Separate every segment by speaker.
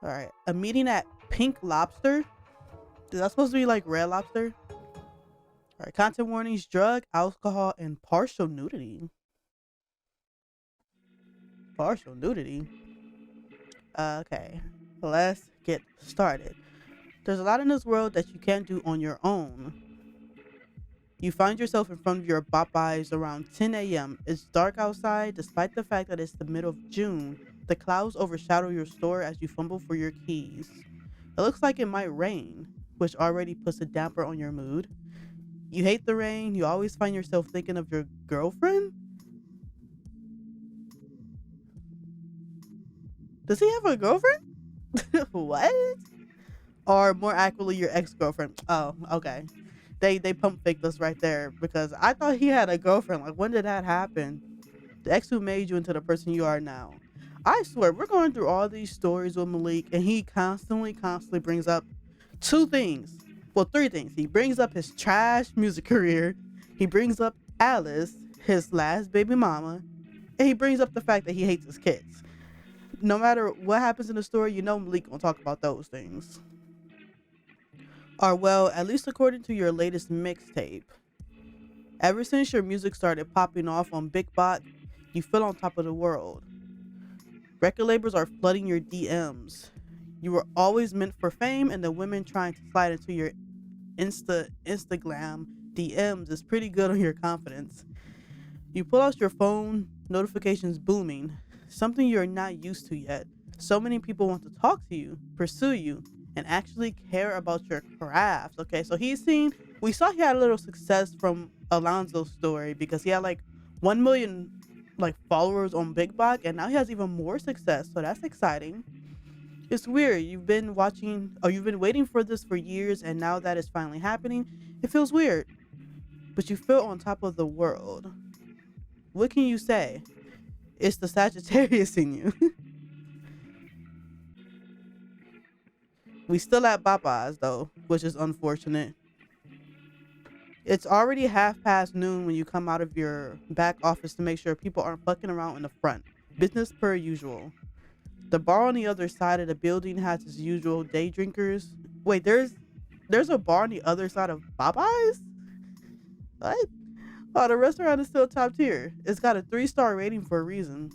Speaker 1: All right. A meeting at Pink Lobster. Is that supposed to be like Red Lobster? All right. Content warnings: drug, alcohol, and partial nudity. Partial nudity. Okay. Let's get started. There's a lot in this world that you can't do on your own. You find yourself in front of your Popeyes around 10 a.m. It's dark outside, despite the fact that it's the middle of June. The clouds overshadow your store as you fumble for your keys. It looks like it might rain, which already puts a damper on your mood. You hate the rain, you always find yourself thinking of your girlfriend? Does he have a girlfriend? What? Or more accurately, your ex-girlfriend. Oh, okay. They pump faked us right there because I thought he had a girlfriend. Like, when did that happen? The ex who made you into the person you are now. I swear, we're going through all these stories with Malik, and he constantly brings up two things. Well, three things. He brings up his trash music career. He brings up Alice, his last baby mama, and he brings up the fact that he hates his kids. No matter what happens in the story, you know Malik gonna talk about those things. Or well, at least according to your latest mixtape. Ever since your music started popping off on Big Bot, you feel on top of the world. Record labels are flooding your DMs. You were always meant for fame, and the women trying to slide into your Instagram DMs is pretty good on your confidence. You pull out your phone, notifications booming, something you're not used to yet. So many people want to talk to you, pursue you, and actually care about your craft. Okay, so we saw he had a little success from Alonzo's story because he had like 1 million like followers on Big Bot, and now he has even more success. So that's exciting. It's weird. You've been waiting for this for years, and now that it's finally happening, it feels weird. But you feel on top of the world. What can you say? It's the Sagittarius in you. We still at Popeyes though, which is unfortunate. It's already half past noon when you come out of your back office to make sure people aren't fucking around in the front. Business per usual. The bar on the other side of the building has its usual day drinkers. Wait, there's a bar on the other side of Popeyes? What? Oh, the restaurant is still top tier. It's got a 3-star rating for a reason.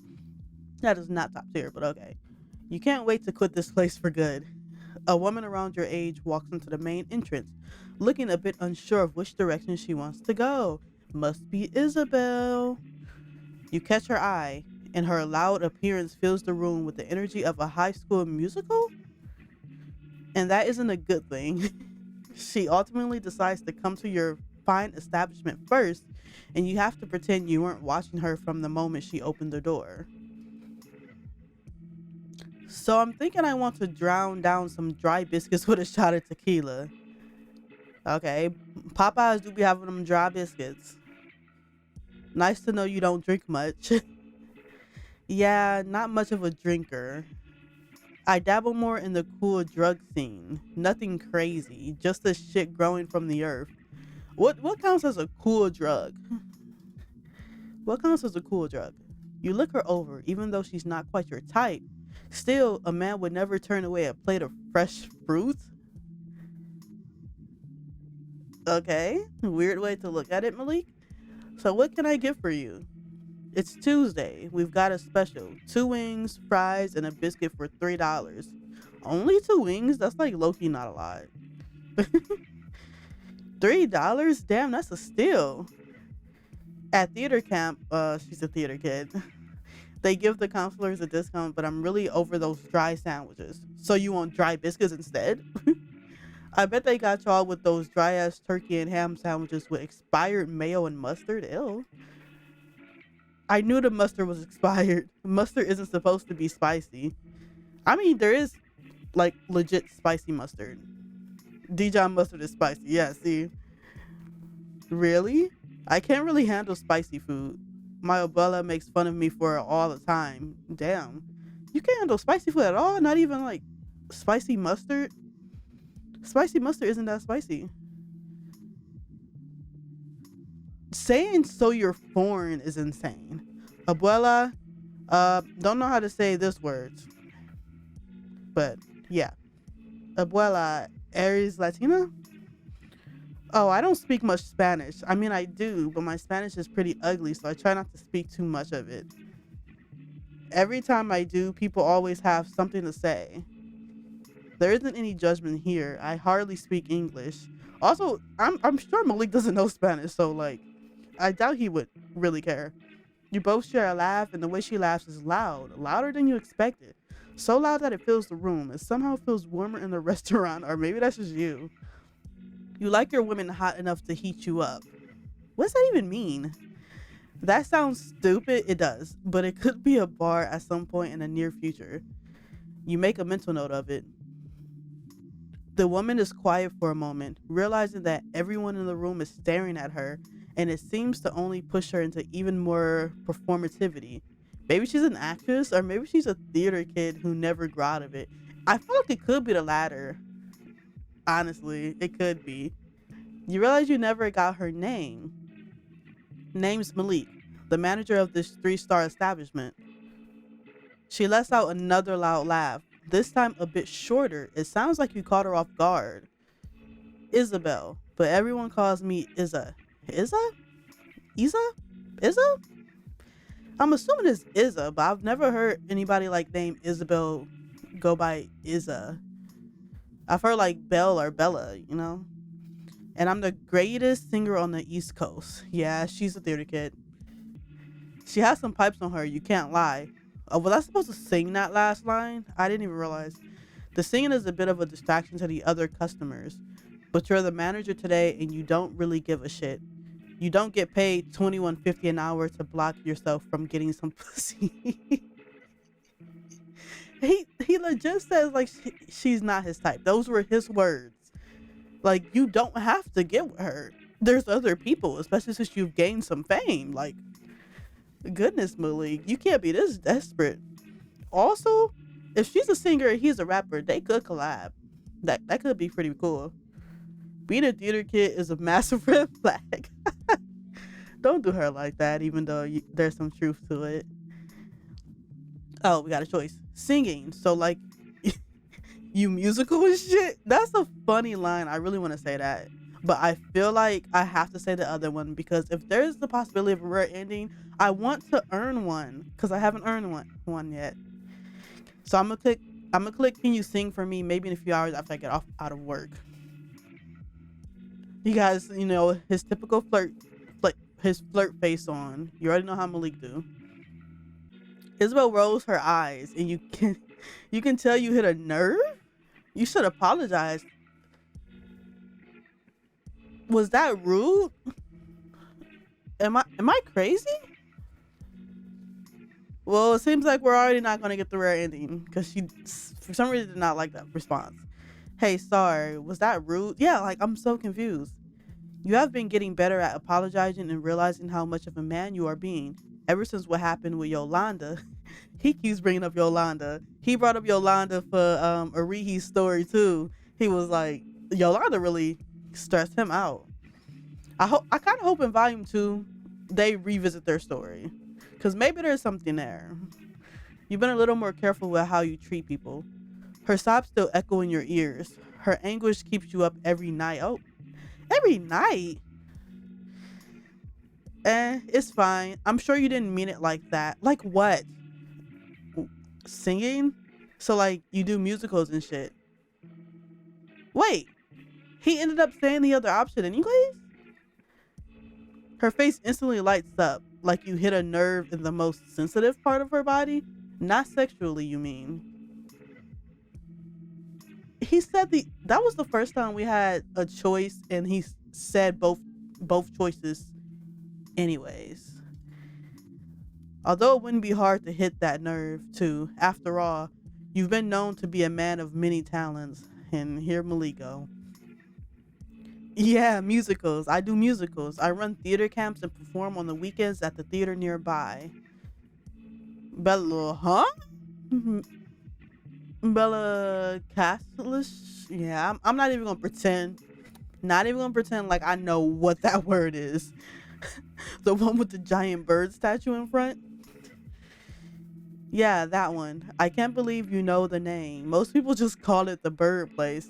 Speaker 1: That is not top tier, but okay. You can't wait to quit this place for good. A woman around your age walks into the main entrance, looking a bit unsure of which direction she wants to go. Must be Isabel. You catch her eye, and her loud appearance fills the room with the energy of a high school musical? And that isn't a good thing. She ultimately decides to come to your fine establishment first, and you have to pretend you weren't watching her from the moment she opened the door. So I'm thinking I want to drown down some dry biscuits with a shot of tequila. Okay, Popeyes do be having them dry biscuits. Nice to know you don't drink much. Yeah, not much of a drinker. I dabble more in the cool drug scene. Nothing crazy, just the shit growing from the earth. What counts as a cool drug? What counts as a cool drug? You look her over, even though she's not quite your type. Still, a man would never turn away a plate of fresh fruit. Okay, weird way to look at it, Malik. So what can I get for you? It's Tuesday. We've got a special. 2 wings, fries, and a biscuit for $3. Only 2 wings? That's like low-key not a lot. $3? Damn, that's a steal. At theater camp, she's a theater kid. They give the counselors a discount, but I'm really over those dry sandwiches. So you want dry biscuits instead? I bet they got y'all with those dry ass turkey and ham sandwiches with expired mayo and mustard. Ew. I knew the mustard was expired. Mustard isn't supposed to be spicy. I mean, there is like legit spicy mustard. Dijon mustard is spicy. Yeah, see. Really? I can't really handle spicy food. My abuela makes fun of me for it all the time. Damn. You can't handle spicy food at all? Not even like spicy mustard? Spicy mustard isn't that spicy. Saying so you're foreign is insane. Abuela, don't know how to say this word, but Yeah. Abuela, Aries Latina? Oh, I don't speak much Spanish. I mean, I do, but my Spanish is pretty ugly, so I try not to speak too much of it. Every time I do, people always have something to say. There isn't any judgment here. I hardly speak English. Also, I'm sure Malik doesn't know Spanish, so like, I doubt he would really care. You both share a laugh, and the way she laughs is loud, louder than you expected. So loud that it fills the room. It somehow feels warmer in the restaurant, or maybe that's just you. You like your women hot enough to heat you up. What does that even mean? That sounds stupid. It does, but it could be a bar at some point in the near future. You make a mental note of it. The woman is quiet for a moment, realizing that everyone in the room is staring at her, and it seems to only push her into even more performativity. Maybe she's an actress, or maybe she's a theater kid who never grew out of it. I feel like it could be the latter. Honestly, it could be. You realize you never got her name. Name's Malik, the manager of this 3-star establishment. She lets out another loud laugh, this time a bit shorter. It sounds like you caught her off guard. Isabel, but everyone calls me Izza. Izza? Isa? Izza? I'm assuming it's Izza, but I've never heard anybody like name Isabel go by Izza. I've heard like Belle or Bella, you know? And I'm the greatest singer on the East Coast. Yeah, she's a theater kid. She has some pipes on her, you can't lie. Was I supposed to sing that last line? I didn't even realize. The singing is a bit of a distraction to the other customers. But you're the manager today and you don't really give a shit. You don't get paid $21.50 an hour to block yourself from getting some pussy. he legit says like she's not his type. Those were his words. Like, you don't have to get with her. There's other people, especially since you've gained some fame. Like, goodness, Malik, you can't be this desperate. Also, if she's a singer and he's a rapper, they could collab. That could be pretty cool. Being a theater kid is a massive red flag. Don't do her like that, even though there's some truth to it. Oh, we got a choice. Singing. So, like, you musical and shit? That's a funny line. I really want to say that. But I feel like I have to say the other one because if there's the possibility of a rare ending, I want to earn one because I haven't earned one yet. So I'm gonna click can you sing for me maybe in a few hours after I get out of work. You guys, you know, his typical his flirt face on. You already know how Malik do. Isabel rolls her eyes and you can tell you hit a nerve. You should apologize. Was that rude? Am I crazy? Well, it seems like we're already not gonna get the rare ending because she for some reason did not like that response. Hey, sorry, was that rude? Yeah, like I'm so confused. You have been getting better at apologizing and realizing how much of a man you are being. Ever since what happened with Yolanda, he keeps bringing up Yolanda. He brought up Yolanda for Arihi's story too. He was like, Yolanda really stressed him out. I kind of hope in volume 2 they revisit their story because maybe there's something there. You've been a little more careful with how you treat people. Her sobs still echo in your ears. Her anguish keeps you up every night. Oh, every night? It's fine. I'm sure you didn't mean it like that. Like what? Singing? So like you do musicals and shit. Wait, he ended up saying the other option anyways? Her face instantly lights up, like you hit a nerve in the most sensitive part of her body. Not sexually, you mean? He said that was the first time we had a choice and he said both choices anyways. Although it wouldn't be hard to hit that nerve too. After all, you've been known to be a man of many talents. And here Malik go. Yeah, musicals. I do musicals. I run theater camps and perform on the weekends at the theater nearby. Bella, huh? Bella Castellish? Yeah, I'm not even gonna pretend. Not even gonna pretend like I know what that word is. The one with the giant bird statue in front? Yeah, that one. I can't believe you know the name. Most people just call it the bird place.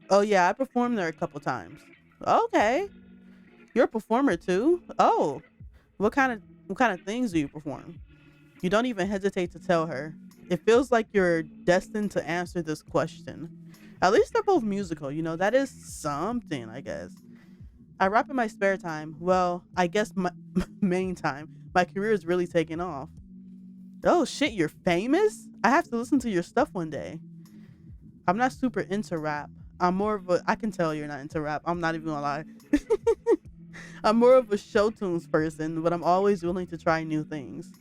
Speaker 1: Oh yeah, I performed there a couple times. Okay. You're a performer too? Oh. What kind of things do you perform? You don't even hesitate to tell her. It feels like you're destined to answer this question. At least they're both musical, that is something, I guess. I rap in my spare time. Well, I guess my main time. My career is really taking off. Oh shit, you're famous? I have to listen to your stuff one day. I'm not super into rap. I can tell you're not into rap. I'm not even gonna lie. I'm more of a show tunes person, but I'm always willing to try new things.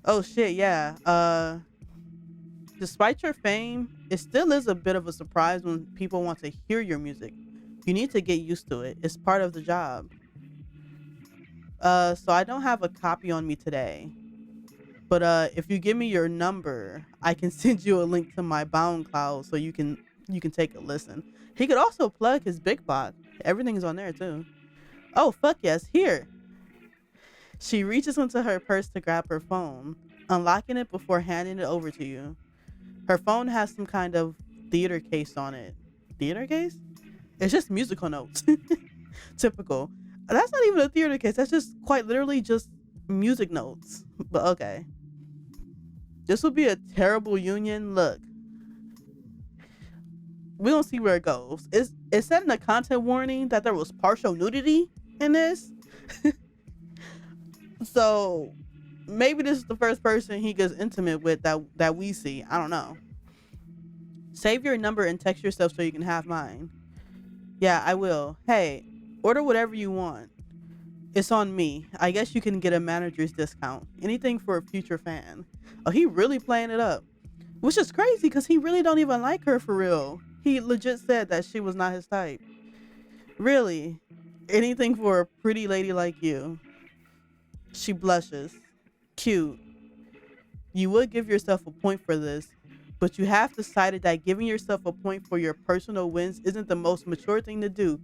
Speaker 1: Oh shit, yeah. Despite your fame, it still is a bit of a surprise when people want to hear your music. You need to get used to it. It's part of the job. So I don't have a copy on me today. But if you give me your number, I can send you a link to my Bound Cloud so you can take a listen. He could also plug his big box. Everything's on there too. Oh fuck yes, here. She reaches into her purse to grab her phone, unlocking it before handing it over to you. Her phone has some kind of theater case on it. Theater case? It's just musical notes. Typical. That's not even a theater case. That's just quite literally just music notes. But okay. This would be a terrible union. Look, we don't see where it goes. It said in the content warning that there was partial nudity in this. So maybe this is the first person he gets intimate with that we see. I don't know. Save your number and text yourself so you can have mine. Yeah, I will. Hey, order whatever you want. It's on me. I guess you can get a manager's discount. Anything for a future fan. Oh, he really playing it up. Which is crazy because he really don't even like her for real. He legit said that she was not his type. Really? Anything for a pretty lady like you. She blushes. Cute. You would give yourself a point for this, but you have decided that giving yourself a point for your personal wins isn't the most mature thing to do.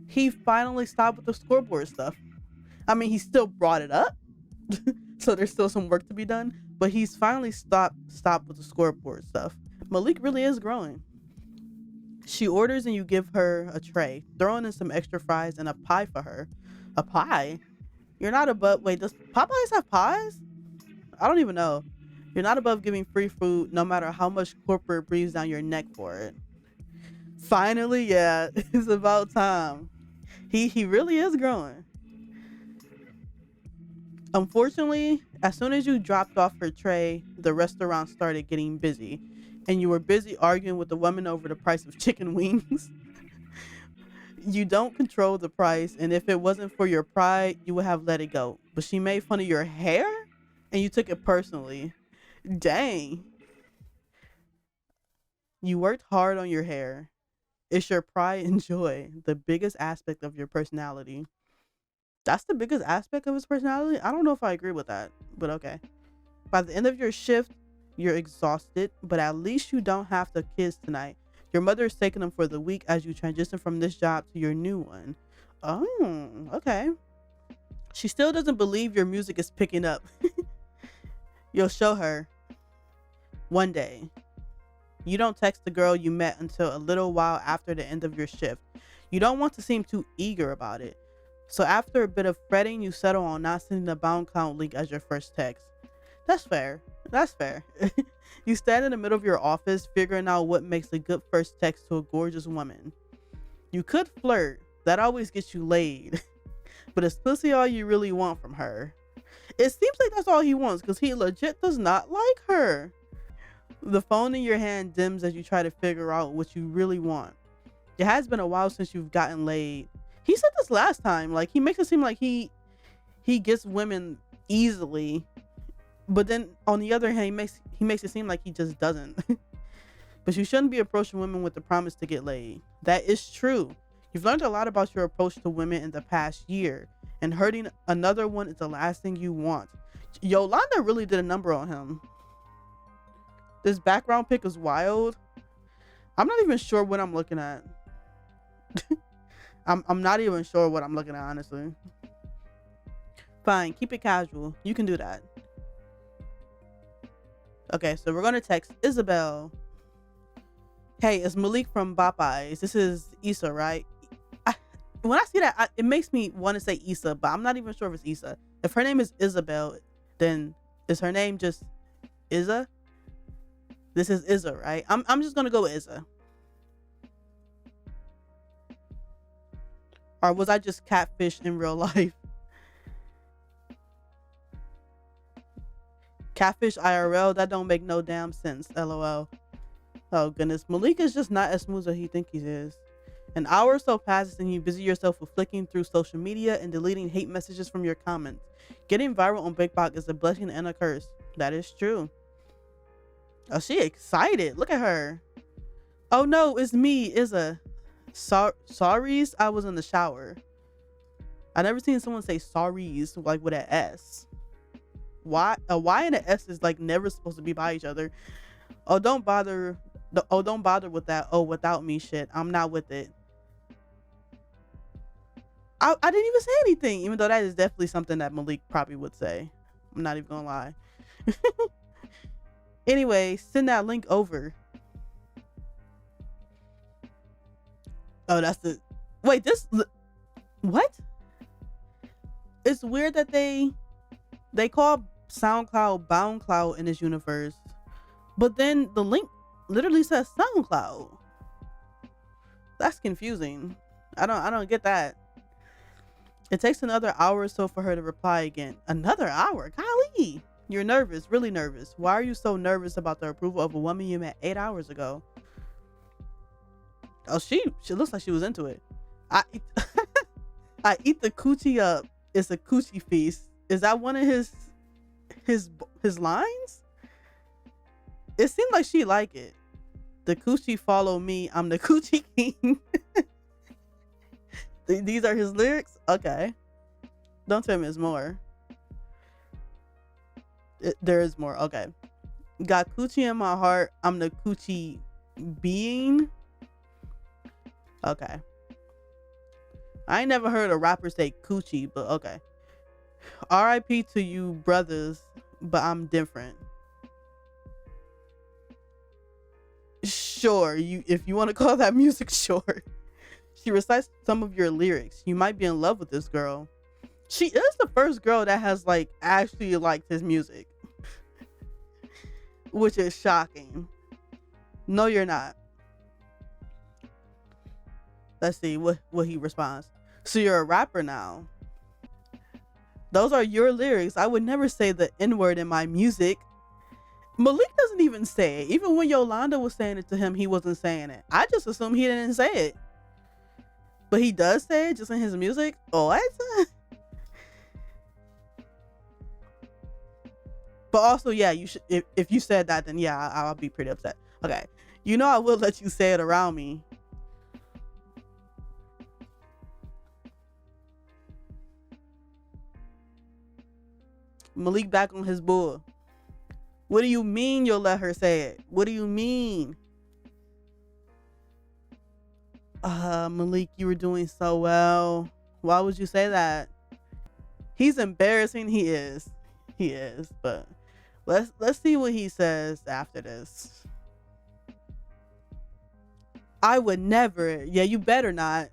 Speaker 1: He finally stopped with the scoreboard stuff. I mean, he still brought it up, so there's still some work to be done, but he's finally stopped with the scoreboard stuff. Malik really is growing. She orders and you give her a tray, throwing in some extra fries and a pie for her. A pie? You're not above. Wait, does Popeyes have pies? I don't even know. You're not above giving free food, no matter how much corporate breathes down your neck for it. Finally, yeah, it's about time. He really is growing. Unfortunately, as soon as you dropped off her tray, the restaurant started getting busy, and you were busy arguing with the woman over the price of chicken wings. You don't control the price, and if it wasn't for your pride, you would have let it go. But she made fun of your hair, and you took it personally. Dang. You worked hard on your hair. It's your pride and joy, the biggest aspect of your personality. That's the biggest aspect of his personality? I don't know if I agree with that, but okay. By the end of your shift, you're exhausted, but at least you don't have the kids tonight. Your mother is taking them for the week as you transition from this job to your new one. Oh, okay. She still doesn't believe your music is picking up. You'll show her one day. You don't text the girl you met until a little while after the end of your shift. You don't want to seem too eager about it. So after a bit of fretting, you settle on not sending the bound count link as your first text. That's fair. That's fair. You stand in the middle of your office figuring out what makes a good first text to a gorgeous woman. You could flirt. That always gets you laid. But is pussy all you really want from her? It seems like that's all he wants because he legit does not like her. The phone in your hand dims as you try to figure out what you really want. It has been a while since you've gotten laid. He said this last time. Like, he makes it seem like he gets women easily, but then on the other hand, he makes it seem like he just doesn't. But you shouldn't be approaching women with the promise to get laid. That is true. You've learned a lot about your approach to women in the past year, and hurting another one is the last thing you want. Yolanda really did a number on him. This background pic is wild. I'm not even sure what I'm looking at. I'm not even sure what I'm looking at, honestly. Fine, keep it casual. You can do that. Okay, so we're gonna text Isabel. Hey, it's Malik from Popeyes. This is Issa, right? I, when I see that, it makes me want to say Issa, but I'm not even sure if it's Issa. If her name is Isabel, then is her name just Izza? This is Izza, right? I'm just gonna go with Izza. Or was I just catfish in real life? Catfish IRL? That don't make no damn sense. LOL. Oh goodness, Malik is just not as smooth as he think he is. An hour or so passes and you busy yourself with flicking through social media and deleting hate messages from your comments. Getting viral on Big Box is a blessing and a curse. That is true. Oh, she excited. Look at her. Oh no, it's me, Izza. Sorries, I was in the shower. I never seen someone say sorries like with an S. Why a Y and an S is like never supposed to be by each other. Oh, don't bother. Don't bother with that. Oh, without me shit. I'm not with it. I didn't even say anything, even though that is definitely something that Malik probably would say. I'm not even gonna lie. Anyway, send that link over. Oh, that's the. Wait, this. What? It's weird that they call SoundCloud BoundCloud in this universe, but then the link literally says SoundCloud. That's confusing. I don't get that. It takes another hour or so for her to reply again. Another hour? Golly. You're nervous, really nervous. Why are you so nervous about the approval of a woman you met 8 hours ago? Oh, she looks like she was into it. I eat the coochie up. It's a coochie feast. Is that one of his lines? It seemed like she liked it. The coochie follow me. I'm the coochie king. These are his lyrics? Okay. Don't tell me there's more. There is more. Okay. Got coochie in my heart. I'm the coochie being. Okay. I ain't never heard a rapper say coochie, but okay. R.I.P. to you brothers, but I'm different. Sure, if you want to call that music, sure. She recites some of your lyrics. You might be in love with this girl. She is the first girl that has like actually liked his music. Which is shocking. No, you're not. Let's see what he responds. So you're a rapper now. Those are your lyrics. I would never say the N-word in my music. Malik doesn't even say it. Even when Yolanda was saying it to him, he wasn't saying it. I just assumed he didn't say it. But he does say it just in his music? Oh, what? But also, yeah, you should. If you said that, then yeah, I'll be pretty upset. Okay. You know I will let you say it around me. Malik back on his bull. What do you mean you'll let her say it? What do you mean? Malik, you were doing so well. Why would you say that? He's embarrassing. He is. He is. But let's see what he says after this. I would never. Yeah, you better not.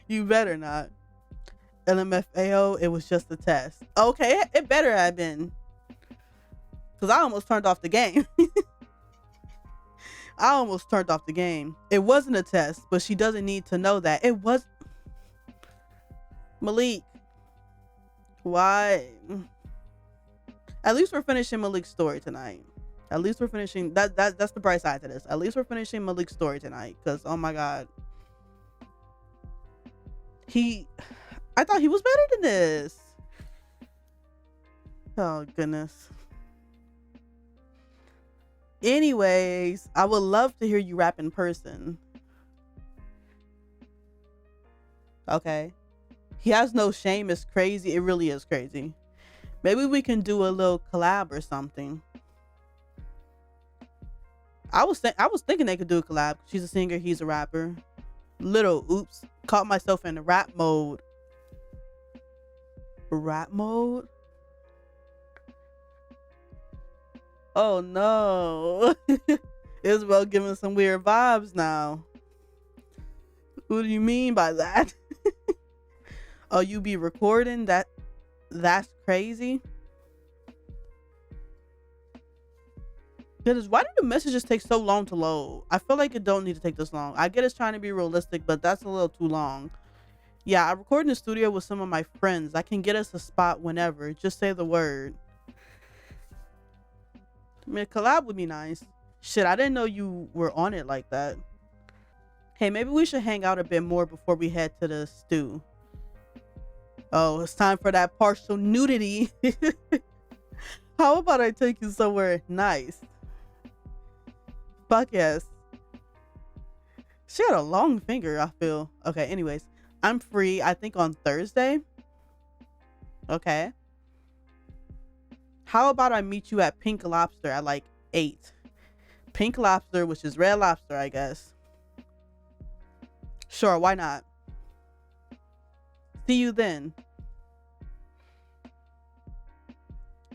Speaker 1: You better not. LMFAO, it was just a test. Okay, it better have been. Because I almost turned off the game. I almost turned off the game. It wasn't a test, but she doesn't need to know that. It was. Malik. Why? At least we're finishing Malik's story tonight. At least we're finishing. That's the bright side to this. At least we're finishing Malik's story tonight. Because, oh my God. I thought he was better than this. Oh, goodness. Anyways, I would love to hear you rap in person. Okay. He has no shame. It's crazy. It really is crazy. Maybe we can do a little collab or something. I was thinking they could do a collab. She's a singer. He's a rapper. Little oops. Caught myself in rap mode. Rap mode? Oh no. Isabel giving some weird vibes now. What do you mean by that? Oh, you be recording that? That's crazy. Because why do the messages take so long to load? I feel like it don't need to take this long. I get it's trying to be realistic, but that's a little too long. Yeah, I record in the studio with some of my friends. I can get us a spot whenever. Just say the word. I mean, a collab would be nice. Shit, I didn't know you were on it like that. Hey, maybe we should hang out a bit more before we head to the stew. Oh, it's time for that partial nudity. How about I take you somewhere nice? Fuck yes. She had a long finger, I feel. Okay, anyways. I'm free, I think, on Thursday. Okay. How about I meet you at Pink Lobster at like 8? Pink Lobster, which is Red Lobster, I guess. Sure, why not? See you then.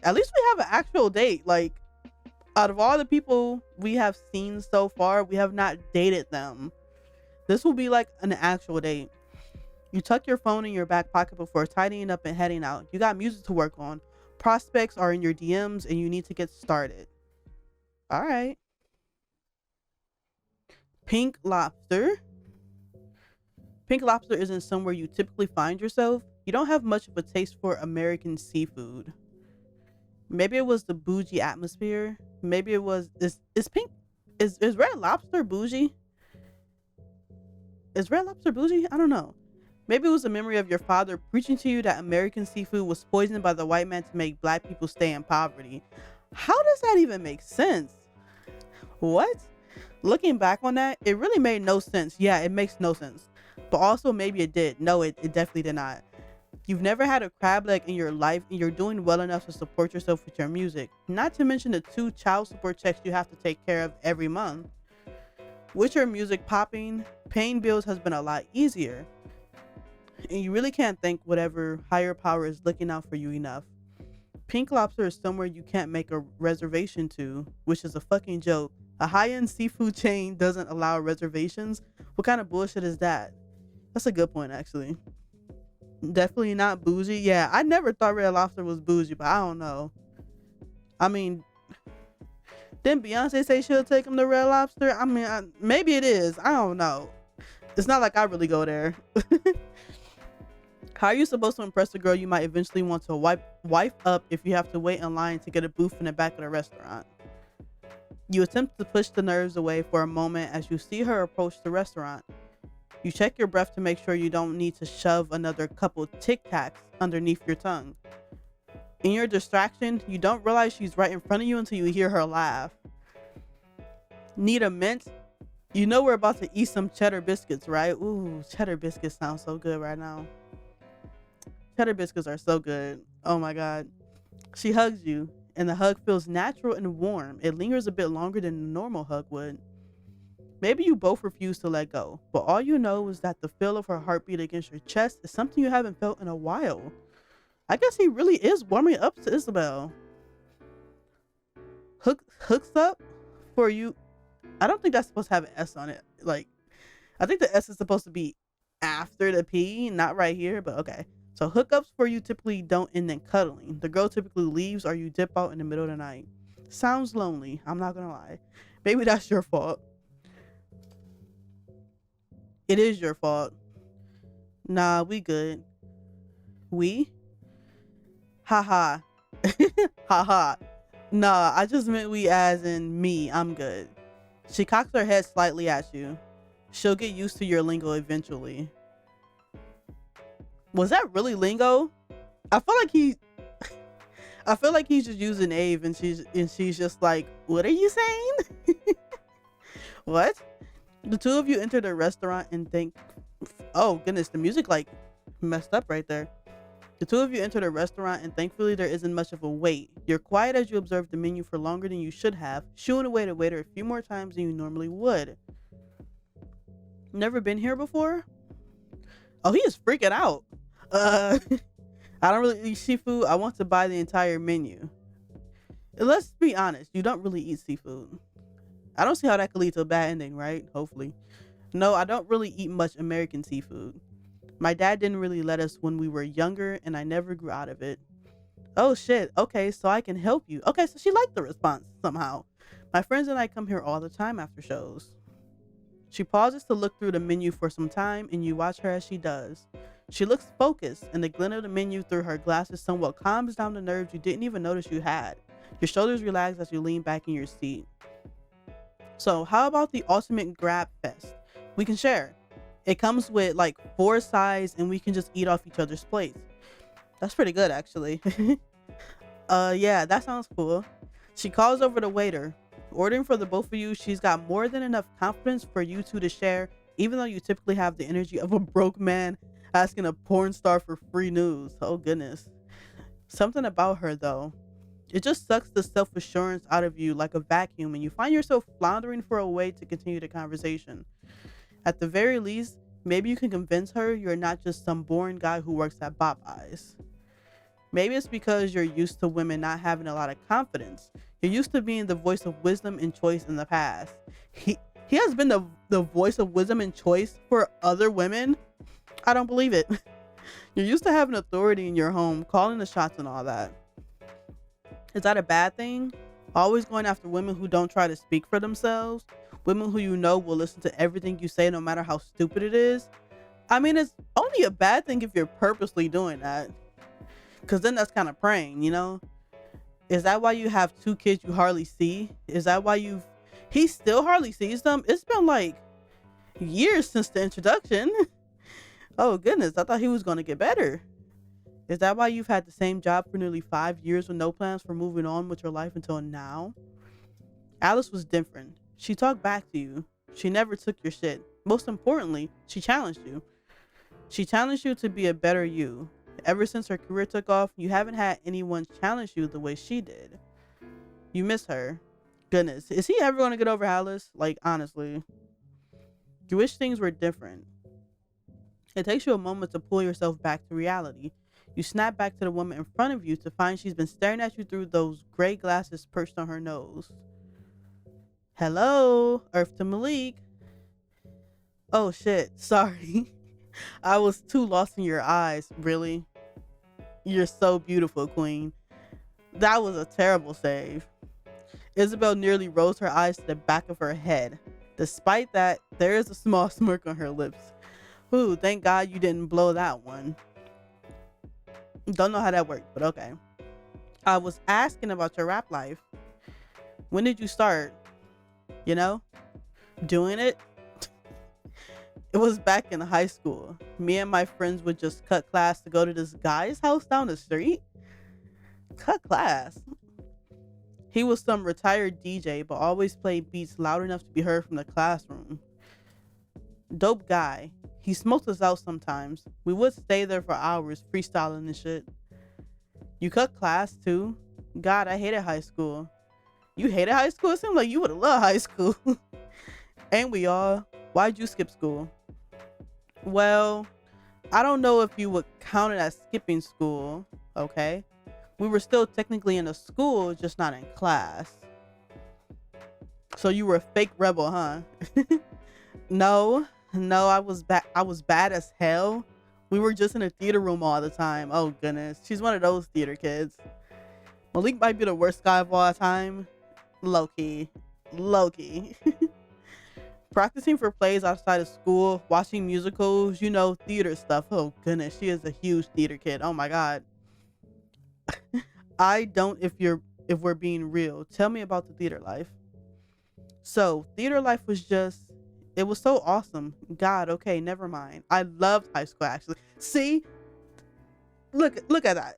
Speaker 1: At least we have an actual date. Like, out of all the people we have seen so far, we have not dated them. This will be like an actual date. You tuck your phone in your back pocket before tidying up and heading out. You got music to work on. Prospects are in your DMs and you need to get started. All right. Pink Lobster. Pink Lobster isn't somewhere you typically find yourself. You don't have much of a taste for American seafood. Maybe it was the bougie atmosphere. Maybe it was is pink is Red Lobster bougie? Is Red Lobster bougie? I don't know. Maybe it was a memory of your father preaching to you that American seafood was poisoned by the white man to make black people stay in poverty. How does that even make sense? What? Looking back on that, it really made no sense. Yeah, it makes no sense. But also maybe it did. No, it definitely did not. You've never had a crab leg in your life and you're doing well enough to support yourself with your music. Not to mention the 2 child support checks you have to take care of every month. With your music popping, paying bills has been a lot easier. And you really can't thank whatever higher power is looking out for you enough. Pink Lobster is somewhere you can't make a reservation to, which is a fucking joke. A high-end seafood chain doesn't allow reservations? What kind of bullshit is that? That's a good point, actually. Definitely not bougie. Yeah, I never thought Red Lobster was bougie, but I don't know. I mean, didn't Beyonce say she'll take him to Red Lobster? I mean, maybe it is. I don't know. It's not like I really go there. How are you supposed to impress a girl you might eventually want to wife up if you have to wait in line to get a booth in the back of the restaurant? You attempt to push the nerves away for a moment as you see her approach the restaurant. You check your breath to make sure you don't need to shove another couple Tic Tacs underneath your tongue. In your distraction, you don't realize she's right in front of you until you hear her laugh. Need a mint? You know we're about to eat some cheddar biscuits, right? Ooh, cheddar biscuits sound so good right now. Cheddar biscuits are so good. Oh my God. She hugs you, and the hug feels natural and warm. It lingers a bit longer than a normal hug would. Maybe you both refuse to let go, but all you know is that the feel of her heartbeat against your chest is something you haven't felt in a while. I guess he really is warming up to Isabel. Hooks up for you. I don't think that's supposed to have an S on it. Like, I think the S is supposed to be after the P, not right here, but okay. So hookups for you typically don't end in cuddling. The girl typically leaves or you dip out in the middle of the night. Sounds lonely, I'm not gonna lie. Maybe that's your fault. It is your fault. Nah, we good. We? Haha. Haha. Nah, I just meant we as in me. I'm good. She cocks her head slightly at you. She'll get used to your lingo eventually. Was that really lingo? I feel like he's just using Ave and she's just like, what are you saying? What? The 2 of you enter the restaurant and think, oh goodness, the music like messed up right there. The 2 of you enter the restaurant and thankfully there isn't much of a wait. You're quiet as you observe the menu for longer than you should have, shooing away the waiter a few more times than you normally would. Never been here before? Oh, he is freaking out. I don't really eat seafood. I want to buy the entire menu. Let's be honest, you don't really eat seafood. I don't see how that could lead to a bad ending, right? Hopefully. No, I don't really eat much American seafood. My dad didn't really let us when we were younger, and I never grew out of it. Oh shit, okay, so I can help you. Okay, so she liked the response somehow. My friends and I come here all the time after shows. She pauses to look through the menu for some time, and you watch her as she does. She looks focused, and the glint of the menu through her glasses somewhat calms down the nerves you didn't even notice you had. Your shoulders relax as you lean back in your seat. So, how about the ultimate grab fest? We can share. It comes with like 4 sides, and we can just eat off each other's plates. That's pretty good, actually. Yeah, that sounds cool. She calls over the waiter. Ordering for the both of you, she's got more than enough confidence for you two to share, even though you typically have the energy of a broke man asking a porn star for free news. Oh, goodness. Something about her, though. It just sucks the self assurance out of you like a vacuum, and you find yourself floundering for a way to continue the conversation. At the very least, maybe you can convince her you're not just some boring guy who works at Popeyes. Maybe it's because you're used to women not having a lot of confidence. You're used to being the voice of wisdom and choice in the past. He has been the voice of wisdom and choice for other women. I don't believe it. You're used to having authority in your home, calling the shots and all that. Is that a bad thing? Always going after women who don't try to speak for themselves? Women who you know will listen to everything you say no matter how stupid it is? I mean, it's only a bad thing if you're purposely doing that. Because then that's kind of praying, you know? Is that why you have 2 kids you hardly see? Is that why he still hardly sees them? It's been like years since the introduction. Oh goodness, I thought he was going to get better. Is that why you've had the same job for nearly 5 years with no plans for moving on with your life until now? Alice was different. She talked back to you. She never took your shit. Most importantly, she challenged you. She challenged you to be a better you. Ever since her career took off, you haven't had anyone challenge you the way she did. You miss her. Goodness, is he ever going to get over Alice? Like, honestly. You wish things were different. It takes you a moment to pull yourself back to reality. You snap back to the woman in front of you to find she's been staring at you through those gray glasses perched on her nose. Hello, Earth to Malik. Oh shit, sorry. I was too lost in your eyes, really. You're so beautiful, queen. That was a terrible save. Isabel nearly rolls her eyes to the back of her head. Despite that, there is a small smirk on her lips. Ooh, thank God you didn't blow that one. Don't know how that worked, but okay. I was asking about your rap life. When did you start? You know? Doing it? It was back in high school. Me and my friends would just cut class to go to this guy's house down the street. Cut class? He was some retired DJ, but always played beats loud enough to be heard from the classroom. Dope guy. He smoked us out sometimes. We would stay there for hours, freestyling and shit. You cut class too? God, I hated high school. You hated high school? It seemed like you would have loved high school. Ain't we all? Why'd you skip school? Well, I don't know if you would count it as skipping school, okay? We were still technically in a school, just not in class. So you were a fake rebel, huh? No, I was bad as hell. We were just in a theater room all the time. Oh goodness, she's one of those theater kids. Malik might be the worst guy of all time. Low-key. Practicing for plays outside of school, watching musicals, you know, theater stuff. Oh goodness, she is a huge theater kid. Oh my God. I don't, if we're being real. Tell me about the theater life. So theater life was just, it was so awesome. God, okay, never mind. I loved high school, actually. See, look at that.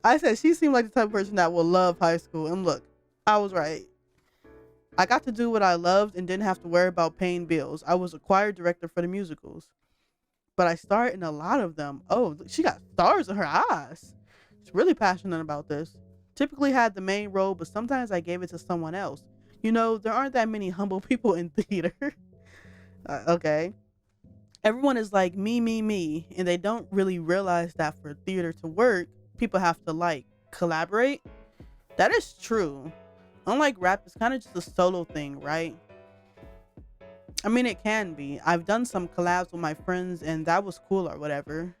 Speaker 1: I said she seemed like the type of person that will love high school, and look, I was right. I got to do what I loved and didn't have to worry about paying bills. I was a choir director for the musicals, but I starred in a lot of them. Oh, she got stars in her eyes. She's really passionate about this. Typically had the main role, but sometimes I gave it to someone else. You know, there aren't that many humble people in theater. Okay. Everyone is like me, and they don't really realize that for theater to work, people have to like collaborate. That is true. Unlike rap, it's kind of just a solo thing, right? I mean, it can be. I've done some collabs with my friends and that was cool or whatever.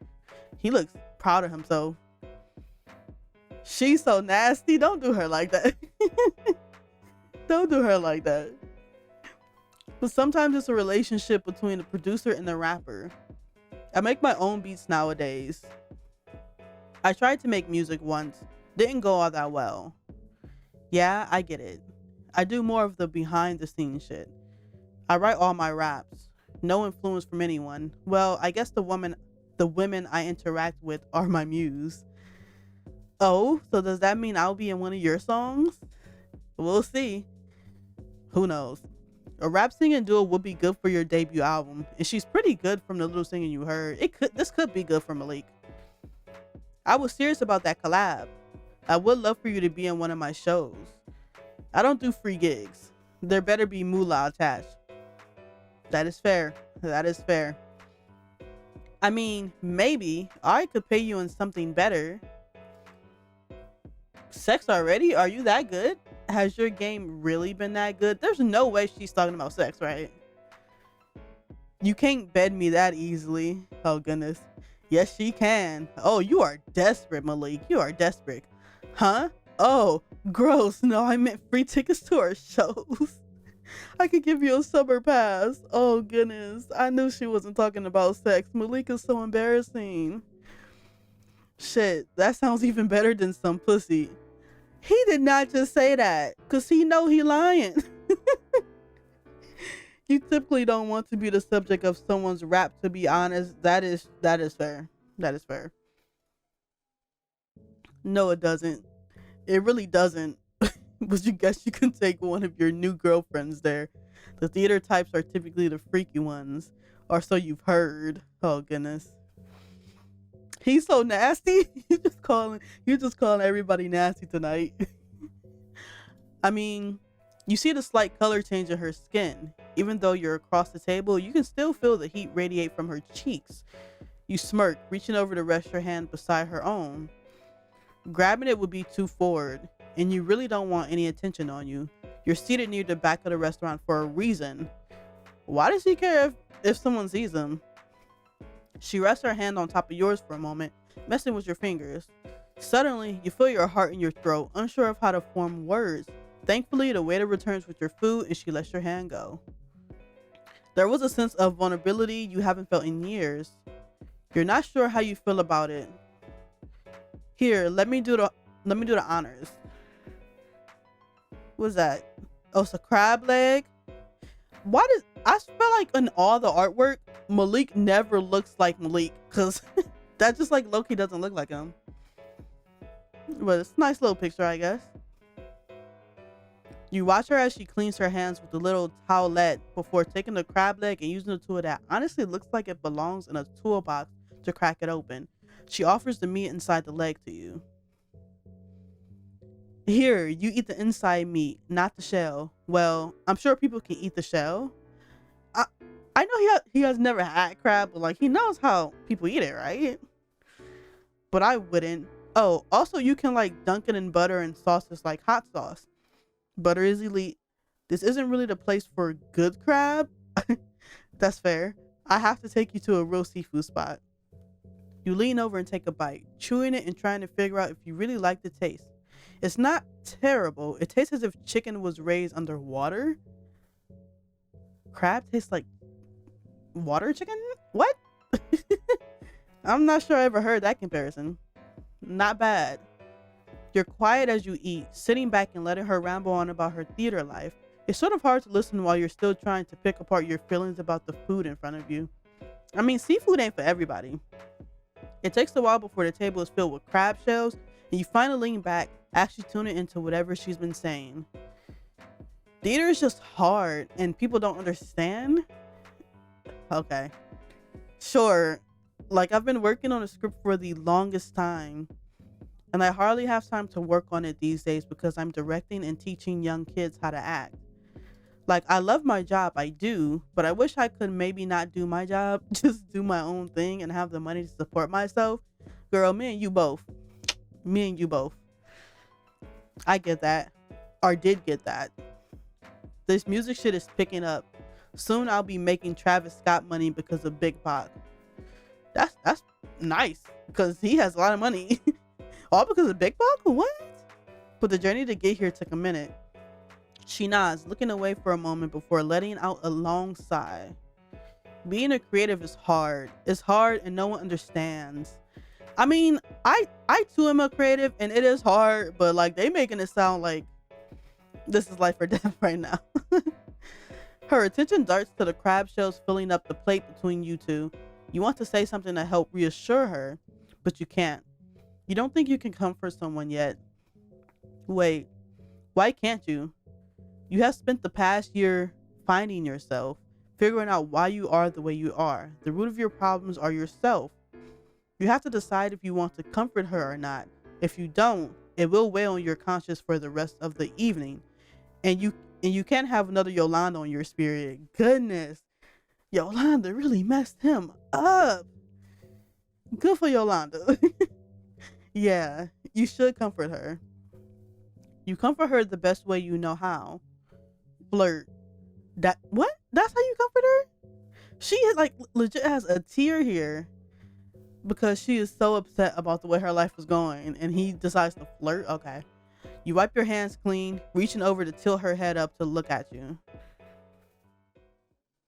Speaker 1: He looks proud of himself. She's so nasty. Don't do her like that. Don't do her like that. But sometimes it's a relationship between the producer and the rapper. I make my own beats nowadays. I tried to make music once. Didn't go all that well. Yeah, I get it. I do more of the behind the scenes shit. I write all my raps. No influence from anyone. Well, I guess the women I interact with are my muse. Oh, so does that mean I'll be in one of your songs? We'll see. Who knows? A rap singing duo would be good for your debut album, and she's pretty good from the little singing you heard. This could be good for Malik. I was serious about that collab. I would love for you to be in one of my shows. I don't do free gigs. There better be moolah attached. That is fair. That is fair. I mean, maybe I could pay you in something better. Sex already? Are you that good? Has your game really been that good? There's no way she's talking about sex, right? You can't bed me that easily. Oh, goodness. Yes, she can. Oh, you are desperate, Malik. You are desperate. Huh? Oh, gross. No, I meant free tickets to our shows. I could give you a summer pass. Oh, goodness. I knew she wasn't talking about sex. Malik is so embarrassing. Shit, that sounds even better than some pussy. He did not just say that, because he know he lying. You typically don't want to be the subject of someone's rap, to be honest. That is fair. That is fair. No, it doesn't. It really doesn't. But you guess you can take one of your new girlfriends there. The theater types are typically the freaky ones. Or so you've heard. Oh, goodness. He's so nasty. You're just calling everybody nasty tonight. I mean, you see the slight color change in her skin. Even though you're across the table, you can still feel the heat radiate from her cheeks. You smirk, reaching over to rest your hand beside her own. Grabbing it would be too forward, and you really don't want any attention on you. You're seated near the back of the restaurant for a reason. Why does he care if someone sees him? She rests her hand on top of yours for a moment, messing with your fingers. Suddenly, you feel your heart in your throat, unsure of how to form words. Thankfully, the waiter returns with your food and she lets your hand go. There was a sense of vulnerability you haven't felt in years. You're not sure how you feel about it. Here, let me do the honors. What's that? Oh, it's a crab leg. I feel like in all the artwork, Malik never looks like Malik, because that just like Loki doesn't look like him. But it's a nice little picture, I guess. You watch her as she cleans her hands with a little towelette before taking the crab leg and using a tool that honestly looks like it belongs in a toolbox to crack it open. She offers the meat inside the leg to you. Here, you eat the inside meat, not the shell. Well, I'm sure people can eat the shell. I know he has never had crab, but like he knows how people eat it, right? But I wouldn't. Oh, also you can like dunk it in butter and sauces like hot sauce. Butter is elite. This isn't really the place for good crab. That's fair. I have to take you to a real seafood spot. You lean over and take a bite, chewing it and trying to figure out if you really like the taste. It's not terrible. It tastes as if chicken was raised underwater. Crab tastes like water chicken? What? I'm not sure I ever heard that comparison. Not bad. You're quiet as you eat, sitting back and letting her ramble on about her theater life. It's sort of hard to listen while you're still trying to pick apart your feelings about the food in front of you. I mean, seafood ain't for everybody. It takes a while before the table is filled with crab shells, and you finally lean back, actually tuning into whatever she's been saying. Theater is just hard, and people don't understand. Okay. Sure. Like, I've been working on a script for the longest time, and I hardly have time to work on it these days because I'm directing and teaching young kids how to act. Like, I love my job, I do, but I wish I could maybe not do my job, just do my own thing and have the money to support myself. Girl, me and you both. Me and you both. I get that. Or did get that. This music shit is picking up. Soon I'll be making Travis Scott money because of Big Pop. That's nice because he has a lot of money. All because of Big Pop? What? But the journey to get here took a minute. She nods, looking away for a moment before letting out a long sigh. Being a creative is hard. It's hard and no one understands. I mean, I too am a creative and it is hard, but like they making it sound like this is life or death right now. Her attention darts to the crab shells filling up the plate between you two. You want to say something to help reassure her, but you can't. You don't think you can comfort someone yet. Wait, why can't you? You have spent the past year finding yourself, figuring out why you are the way you are. The root of your problems are yourself. You have to decide if you want to comfort her or not. If you don't, it will weigh on your conscience for the rest of the evening. And you can't have another Yolanda on your spirit. Goodness. Yolanda really messed him up. Good for Yolanda. Yeah, you should comfort her. You comfort her the best way you know how. Flirt. That what? That's how you comfort her? She is like legit has a tear here because she is so upset about the way her life is going and he decides to flirt. Okay. You wipe your hands clean, reaching over to tilt her head up to look at you.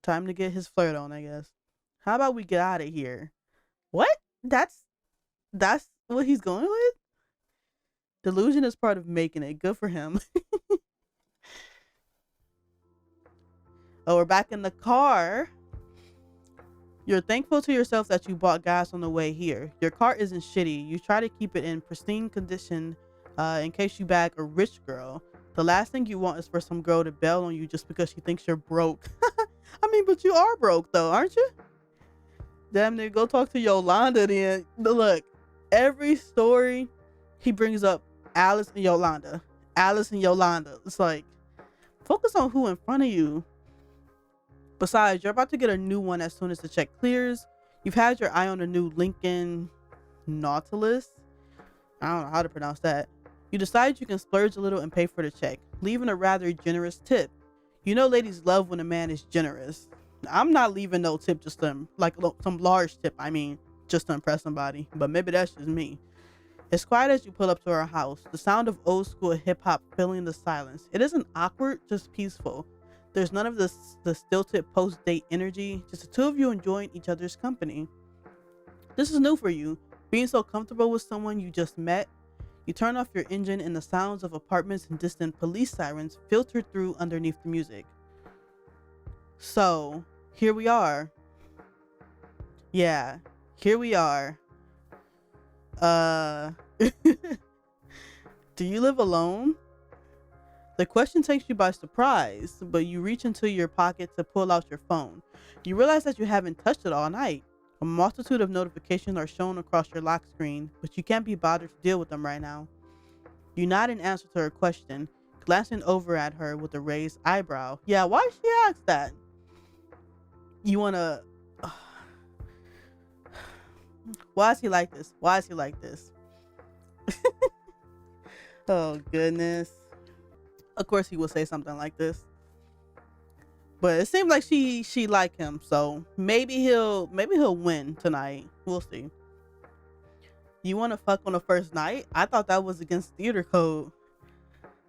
Speaker 1: Time to get his flirt on, I guess. How about we get out of here? What? That's what he's going with? Delusion is part of making it. Good for him. Oh, we're back in the car. You're thankful to yourself that you bought gas on the way here. Your car isn't shitty. You try to keep it in pristine condition in case you bag a rich girl. The last thing you want is for some girl to bail on you just because she thinks you're broke. I mean, but you are broke though, aren't you? Damn near go talk to Yolanda then. Look, every story he brings up Alice and Yolanda. Alice and Yolanda. It's like, focus on who in front of you. Besides, you're about to get a new one as soon as the check clears. You've had your eye on a new Lincoln Nautilus. I don't know how to pronounce that. You decide you can splurge a little and pay for the check, leaving a rather generous tip. You know ladies love when a man is generous. I'm not leaving no tip just to, like some large tip, I mean, just to impress somebody. But maybe that's just me. It's quiet as you pull up to her house, the sound of old school hip hop filling the silence. It isn't awkward, just peaceful. There's none of the stilted post-date energy, just the two of you enjoying each other's company. This is new for you, being so comfortable with someone you just met. You turn off your engine and the sounds of apartments and distant police sirens filter through underneath the music. So, here we are. Yeah, here we are. Do you live alone? The question takes you by surprise, but you reach into your pocket to pull out your phone. You realize that you haven't touched it all night. A multitude of notifications are shown across your lock screen, but you can't be bothered to deal with them right now. You nod in answer to her question, glancing over at her with a raised eyebrow. Yeah, why she ask that? You wanna... Why is he like this? Why is he like this? Oh, goodness. Of course he will say something like this. But it seems like she like him, so maybe he'll win tonight. We'll see. You want to fuck on the first night? I thought that was against theater code.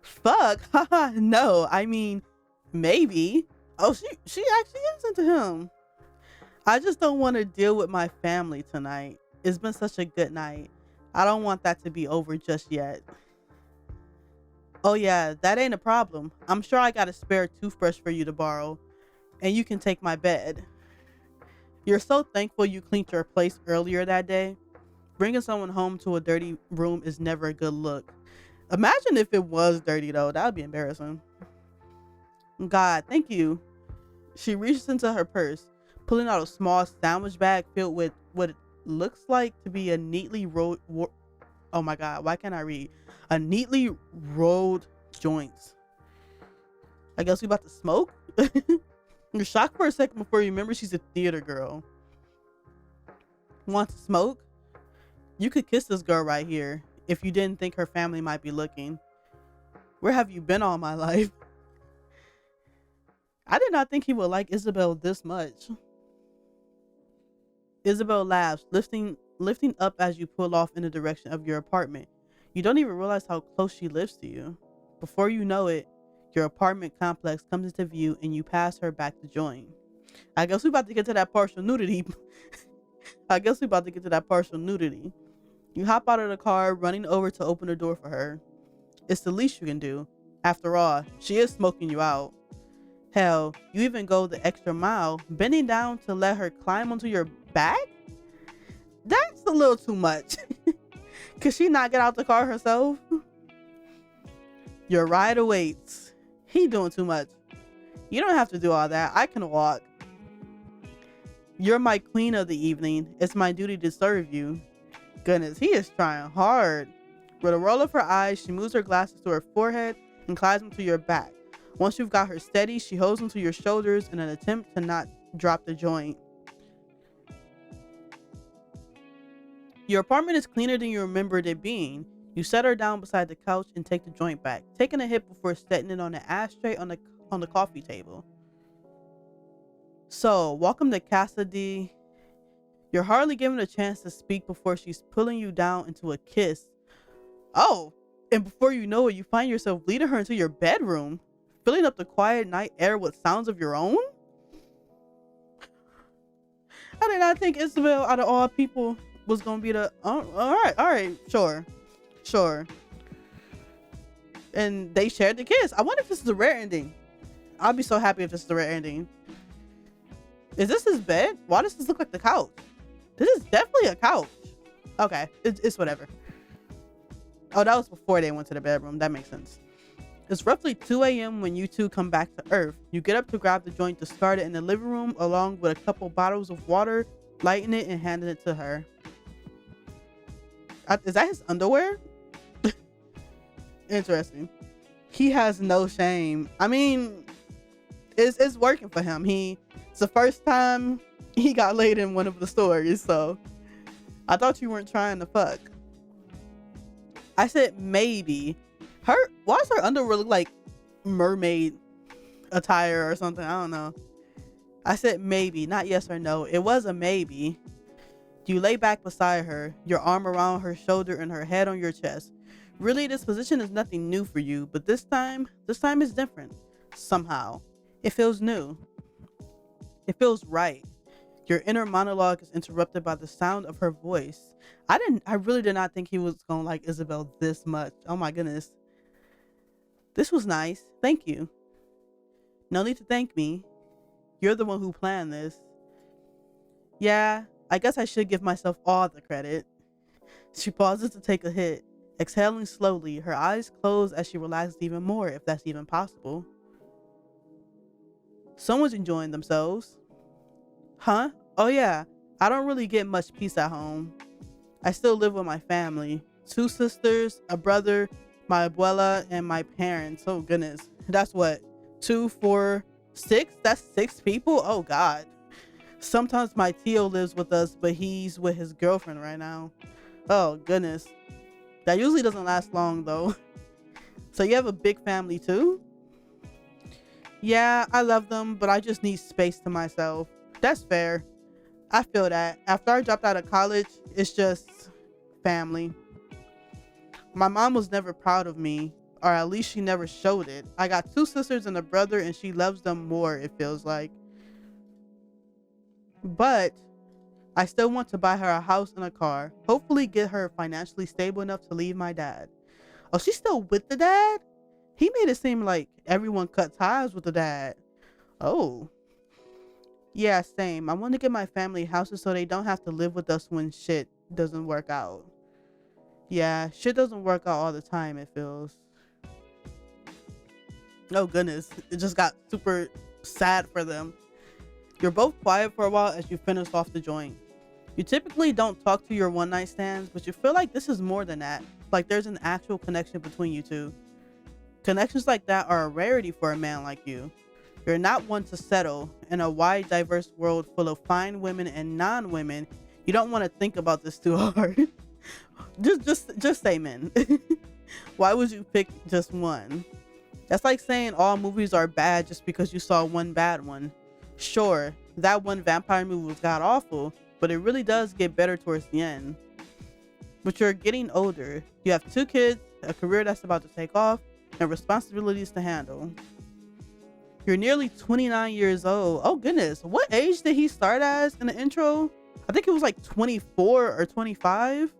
Speaker 1: Fuck? Haha, no. I mean, maybe. Oh, she actually is into him. I just don't want to deal with my family tonight. It's been such a good night. I don't want that to be over just yet. Oh yeah, that ain't a problem. I'm sure I got a spare toothbrush for you to borrow, and you can take my bed. You're so thankful you cleaned your place earlier that day. Bringing someone home to a dirty room is never a good look. Imagine if it was dirty though. That would be embarrassing. God, thank you. She reaches into her purse, pulling out a small sandwich bag filled with what looks like to be a neatly rolled... Oh my God, why can't I read? A neatly rolled joints. I guess we about to smoke? You're shocked for a second before you remember she's a theater girl. Want to smoke? You could kiss this girl right here if you didn't think her family might be looking. Where have you been all my life? I did not think he would like Isabel this much. Isabel laughs, lifting up as you pull off in the direction of your apartment. You don't even realize how close she lives to you. Before you know it, your apartment complex comes into view and you pass her back to join. I guess we about to get to that partial nudity. You hop out of the car, running over to open the door for her. It's the least you can do. After all, she is smoking you out. Hell, you even go the extra mile, bending down to let her climb onto your back? That's a little too much. Could she not get out the car herself? Your ride awaits. He doing too much. You don't have to do all that. I can walk. You're my queen of the evening. It's my duty to serve you. Goodness, he is trying hard. With a roll of her eyes, she moves her glasses to her forehead and climbs into your back. Once you've got her steady, she holds onto your shoulders in an attempt to not drop the joint. Your apartment is cleaner than you remembered it being. You set her down beside the couch and take the joint back, taking a hit before setting it on the ashtray on the coffee table. So, welcome to Casa D. You're hardly given a chance to speak before she's pulling you down into a kiss. Oh, and before you know it, you find yourself leading her into your bedroom, filling up the quiet night air with sounds of your own? I did not think Isabel, out of all people, was going to be the... all right, sure. And they shared the kiss. I wonder if this is a rare ending. I'll be so happy if this is a rare ending. Is this his bed? Why does this look like the couch? This is definitely a couch. Okay, it's whatever. Oh, that was before they went to the bedroom. That makes sense. It's roughly 2 a.m. when you two come back to Earth. You get up to grab the joint to start it in the living room, along with a couple bottles of water, lighting it and handing it to her. Is that his underwear? Interesting. He has no shame. I mean, it's working for him. It's the first time he got laid in one of the stories, so I thought you weren't trying to fuck. I said maybe. Why does her underwear look like mermaid attire or something? I don't know. I said maybe, not yes or no. It was a maybe. You lay back beside her, your arm around her shoulder and her head on your chest. Really, this position is nothing new for you, but this time is different. Somehow. It feels new. It feels right. Your inner monologue is interrupted by the sound of her voice. I really did not think he was gonna like Isabel this much. Oh my goodness. This was nice. Thank you. No need to thank me. You're the one who planned this. Yeah, I guess I should give myself all the credit. She pauses to take a hit, exhaling slowly, her eyes closed as she relaxes even more, if that's even possible. Someone's enjoying themselves. Huh? Oh yeah, I don't really get much peace at home. I still live with my family. 2 sisters, a brother, my abuela, and my parents. Oh goodness. That's what? 2, 4, 6? That's 6 people? Oh god. Sometimes my Tio lives with us, but he's with his girlfriend right now. Oh goodness. That usually doesn't last long though. So you have a big family too? Yeah, I love them, but I just need space to myself. That's fair. I feel that. After I dropped out of college, it's just family. My mom was never proud of me, or at least she never showed it. I got 2 sisters and a brother, and she loves them more, it feels like. But I still want to buy her a house and a car. Hopefully get her financially stable enough to leave my dad. Oh, she's still with the dad? He made it seem like everyone cut ties with the dad. Oh. Yeah, same. I want to get my family houses so they don't have to live with us when shit doesn't work out. Yeah, shit doesn't work out all the time, it feels. Oh goodness, it just got super sad for them. You're both quiet for a while as you finish off the joint. You typically don't talk to your one night stands, but you feel like this is more than that. Like there's an actual connection between you two. Connections like that are a rarity for a man like you. You're not one to settle. In a wide, diverse world full of fine women and non-women, you don't want to think about this too hard. just say men. Why would you pick just one? That's like saying all movies are bad just because you saw one bad one. Sure, that one vampire movie was god awful, but it really does get better towards the end. But you're getting older. You have 2 kids, a career that's about to take off, and responsibilities to handle. You're nearly 29 years old. Oh goodness, what age did he start as in the intro? I think it was like 24 or 25.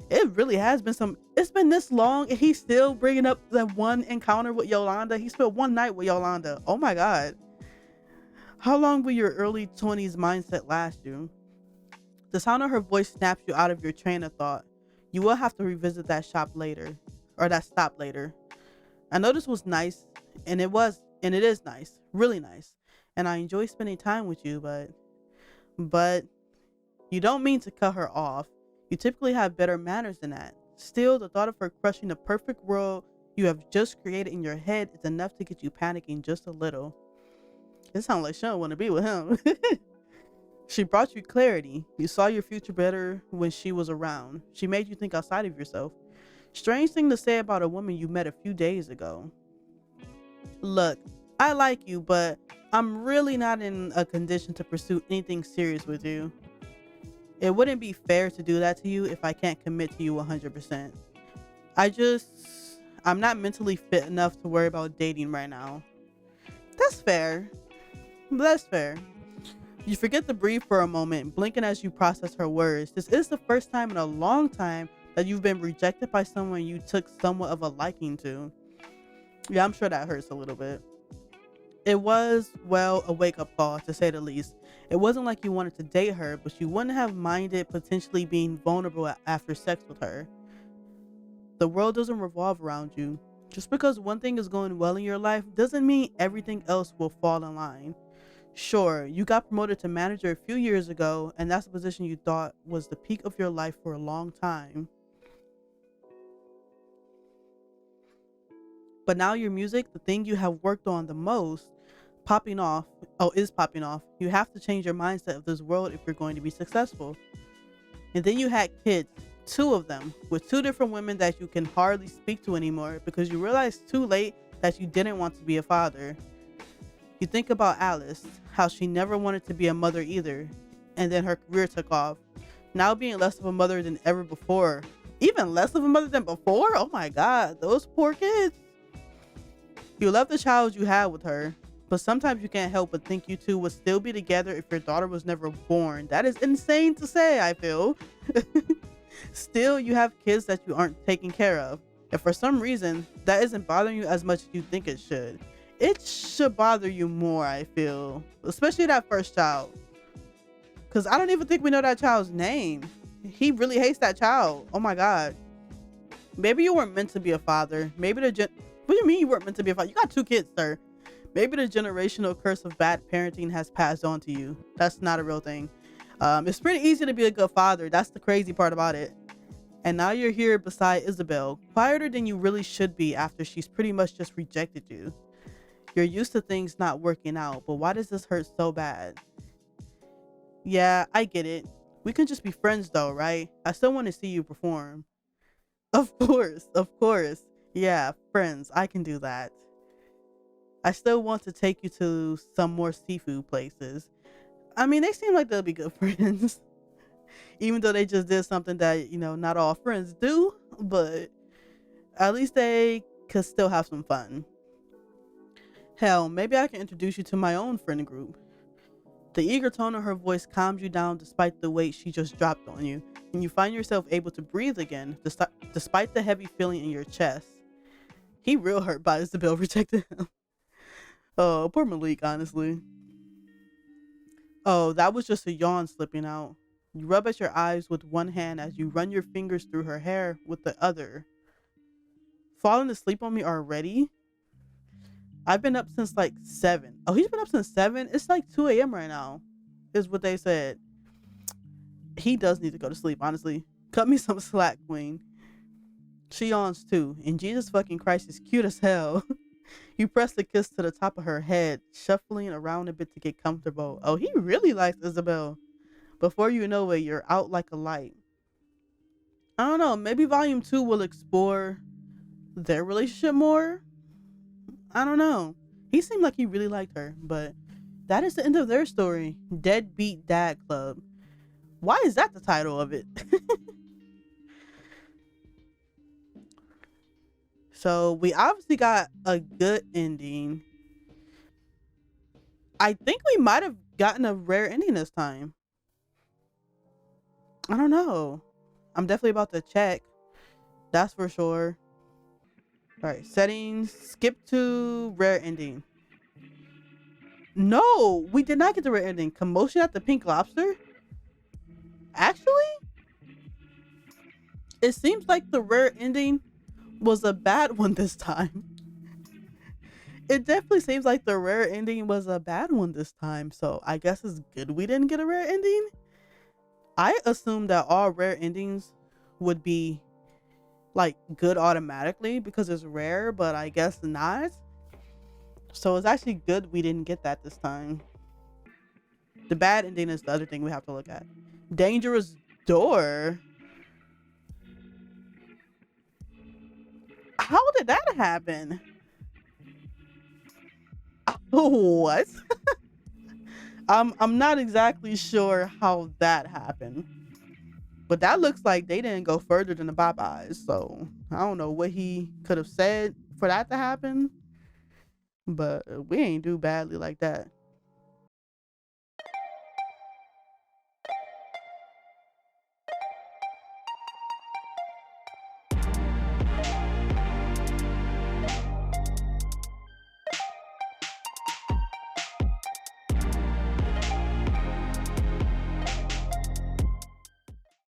Speaker 1: It really has been it's been this long and he's still bringing up that one encounter with Yolanda. He spent one night with Yolanda. Oh my God. How long will your early 20s mindset last you? The sound of her voice snaps you out of your train of thought. You will have to revisit that shop later, or that stop later. I know this was nice, and it is nice, really nice. And I enjoy spending time with you, but you don't mean to cut her off. You typically have better manners than that. Still, the thought of her crushing the perfect world you have just created in your head is enough to get you panicking just a little. It sounds like she don't want to be with him. She brought you clarity. You saw your future better when she was around. She made you think outside of yourself. Strange thing to say about a woman you met a few days ago. Look, I like you, but I'm really not in a condition to pursue anything serious with you. It wouldn't be fair to do that to you if I can't commit to you 100%. I'm not mentally fit enough to worry about dating right now. That's fair. That's fair. You forget to breathe for a moment, blinking as you process her words. This is the first time in a long time that you've been rejected by someone you took somewhat of a liking to. Yeah, I'm sure that hurts a little bit. It was, well, a wake-up call, to say the least. It wasn't like you wanted to date her, but you wouldn't have minded potentially being vulnerable after sex with her. The world doesn't revolve around you. Just because one thing is going well in your life doesn't mean everything else will fall in line. Sure, you got promoted to manager a few years ago, and that's a position you thought was the peak of your life for a long time. But now your music, the thing you have worked on the most, is popping off. You have to change your mindset of this world if you're going to be successful. And then you had kids, 2 of them, with 2 different women that you can hardly speak to anymore because you realized too late that you didn't want to be a father. You think about Alice, how she never wanted to be a mother either, and then her career took off. Now being less of a mother than ever before. Even less of a mother than before? Oh my God, those poor kids. You love the child you had with her, but sometimes you can't help but think you two would still be together if your daughter was never born. That is insane to say, I feel. Still, you have kids that you aren't taking care of. And for some reason, that isn't bothering you as much as you think it should. It should bother you more, I feel. Especially that first child. Because I don't even think we know that child's name. He really hates that child. Oh my God. Maybe you weren't meant to be a father. Maybe what do you mean you weren't meant to be a father? You got 2 kids, sir. Maybe the generational curse of bad parenting has passed on to you. That's not a real thing. It's pretty easy to be a good father. That's the crazy part about it. And now you're here beside Isabel, quieter than you really should be after she's pretty much just rejected you. You're used to things not working out, but why does this hurt so bad? Yeah, I get it. We can just be friends though, right? I still want to see you perform. Of course, of course. Yeah, friends, I can do that. I still want to take you to some more seafood places. I mean, they seem like they'll be good friends. Even though they just did something that, not all friends do, but at least they could still have some fun. Hell, maybe I can introduce you to my own friend group. The eager tone of her voice calms you down despite the weight she just dropped on you, and you find yourself able to breathe again despite the heavy feeling in your chest. He real hurt by Isabel rejecting him. Oh, poor Malik, honestly. Oh, that was just a yawn slipping out. You rub at your eyes with one hand as you run your fingers through her hair with the other. Falling asleep on me already? I've been up since like 7. Oh, he's been up since 7? It's like 2 a.m. right now, is what they said. He does need to go to sleep, honestly. Cut me some slack, queen. She yawns too, and Jesus fucking Christ is cute as hell. You press the kiss to the top of her head, shuffling around a bit to get comfortable. Oh, he really likes Isabel. Before you know it, you're out like a light. I don't know, maybe volume 2 will explore their relationship more. I don't know. He seemed like he really liked her, but that is the end of their story. Deadbeat Dad Club. Why is that the title of it? So we obviously got a good ending. I think we might have gotten a rare ending this time. I don't know. I'm definitely about to check. That's for sure. All right, settings. Skip to rare ending. No, we did not get the rare ending. Commotion at the Pink Lobster? Actually, it seems like the rare ending was a bad one this time. It definitely seems like the rare ending was a bad one this time. So I guess it's good we didn't get a rare ending. I assumed that all rare endings would be like good automatically because it's rare, but I guess not. So it's actually good we didn't get that this time. The bad ending is the other thing we have to look at. Dangerous door. How did that happen? What? I'm not exactly sure how that happened. But that looks like they didn't go further than the Popeyes. So I don't know what he could have said for that to happen. But we ain't do badly like that.